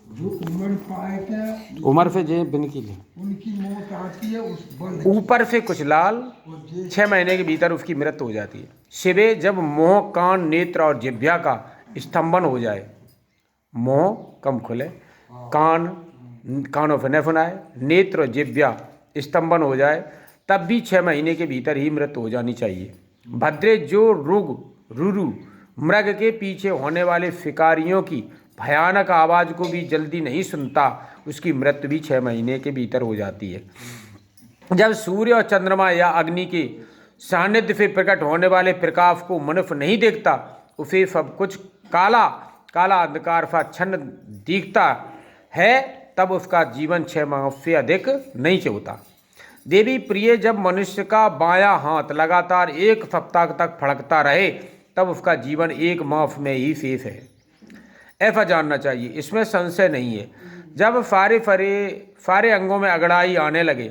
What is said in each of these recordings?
जो उम्र पाए के उम्र से जे बिन की ले उनकी मौत आती है उस बल ऊपर से कुछ लाल और जे 6 महीने के भीतर उसकी मृत्यु हो जाती है। शिवे जब मोह कान नेत्र और जिह्वा का स्तंभन हो जाए, मोह कम खुले, कान कानों से न सुनाए, नेत्र और जिह्वा स्तंभन हो जाए, तब भी 6 महीने के भीतर ही मृत्यु हो जानी चाहिए। भद्रे जो रुग रुरु मृग के पीछे होने वाले शिकारियों की भयानक आवाज को भी जल्दी नहीं सुनता, उसकी मृत्यु भी 6 महीने के भीतर हो जाती है। जब सूर्य और चंद्रमा या अग्नि के सानिध्य से प्रकट होने वाले प्रकाश को मनुष्य नहीं देखता, उसे सब कुछ काला काला अंधकार सा छन्न दिखता है, तब उसका जीवन 6 माह से अधिक नहीं चलता। देवी प्रिय जब मनुष्य का बायां हाथ लगातार 1 सप्ताह तक फड़कता रहे, तब उसका जीवन 1 माह में ही शेष है। ऐसा जानना चाहिए, इसमें संशय नहीं है। जब सारे अंगों में अगड़ाई आने लगे,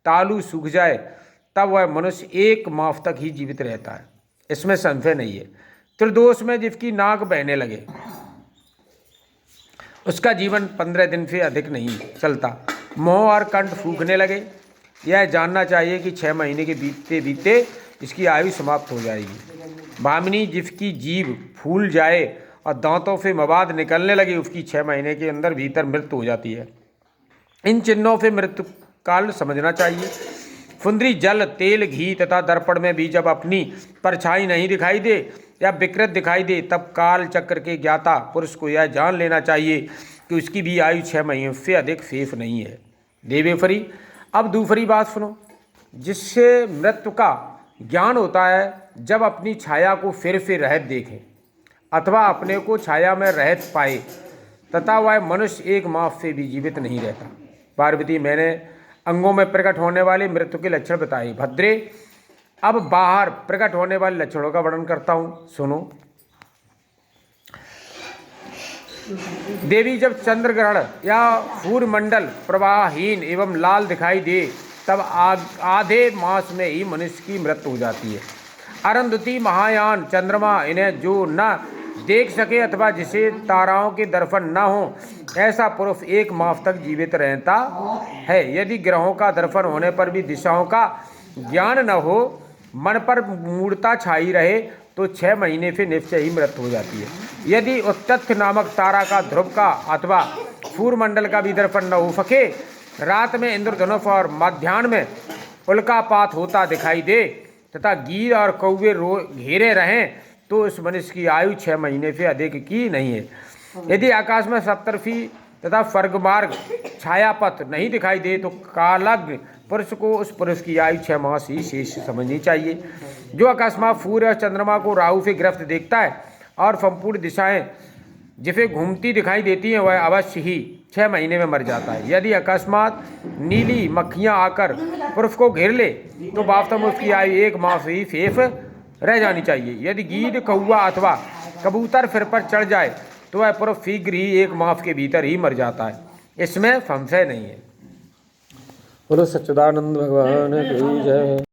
तालू सूख जाए, तब वह मनुष्य 1 माह तक ही जीवित रहता है, इसमें संशय नहीं है। त्रिदोष में जिसकी नाक बहने लगे, उसका जीवन 15 दिन से अधिक नहीं चलता। मुंह और कंठ सूखने लगे, यह जानना चाहिए कि 6 महीने के बीतते बीतते इसकी आयु समाप्त हो जाएगी। भामिनी जिसकी जीभ फूल जाए और दांतों से मवाद निकलने लगे, उसकी 6 महीने के अंदर भीतर मृत्यु हो जाती है। इन चिन्हों से मृत्यु काल समझना चाहिए। सुंदरी जल तेल घी तथा दर्पण में भी जब अपनी परछाई नहीं दिखाई दे या विकृत दिखाई दे, तब काल चक्र के ज्ञाता पुरुष को यह जान लेना चाहिए कि उसकी भी आयु 6 महीने से अधिक शेष नहीं है। देवेश्वरी, अब दूसरी बात सुनो, जिससे मृत्यु का ज्ञान होता है जब अपनी छाया को फिर से रहत देखे अथवा अपने को छाया में रहत पाए, तथा वह मनुष्य 1 माह से भी जीवित नहीं रहता। पार्वती, मैंने अंगों में प्रकट होने वाले मृत्यु के लक्षण बताए। भद्रे, अब बाहर प्रकट होने वाले लक्षणों का वर्णन करता हूं, सुनो। देवी, जब चंद्र ग्रहण या सूर्यमंडल प्रवाहहीन एवं लाल दिखाई दे, तब आधे मास में ही मनुष्य की मृत्यु हो जाती है। अरुंधति, महायान, चंद्रमा इन्हें जो न देख सके अथवा जिसे ताराओं के दर्शन न हो, ऐसा पुरुष 1 माह तक जीवित रहता है। यदि ग्रहों का दर्शन होने पर भी दिशाओं का ज्ञान न हो, मन पर मूढ़ता छाई रहे, तो 6 महीने से निश्चय ही मृत्यु हो जाती है। यदि उत्तथ नामक तारा का, ध्रुव का अथवा सूर्यमंडल का भी दर्शन न हो सके, रात में इंद्रधनुष और मध्याह्न में उल्कापात होता दिखाई दे तथा गीद और कौवे घेरे रहें, तो उस मनुष्य की आयु 6 महीने से अधिक की नहीं है। यदि आकाश में सप्तर्षि तथा स्वर्गमार्ग छायापथ नहीं दिखाई दे, तो कालज्ञ पुरुष को उस पुरुष की आयु 6 माह ही शेष समझनी चाहिए। जो अकस्मात सूर्य और चंद्रमा को राहु से ग्रस्त देखता है और संपूर्ण दिशाएं जिसे घूमती दिखाई देती हैं, वह अवश्य ही 6 महीने में मर जाता है। यदि अकस्मात नीली मक्खियां आकर पुरुष को घेर ले, तो वास्तव में उसकी आयु 1 माह से ही शेष रह जानी चाहिए। यदि गीद, कौवा अथवा कबूतर सिर पर चढ़ जाए, तो वह पुरुष शीघ्र ही 1 माह के भीतर ही मर जाता है, इसमें संशय नहीं है। बोलो सच्चिदानंद भगवान की जय।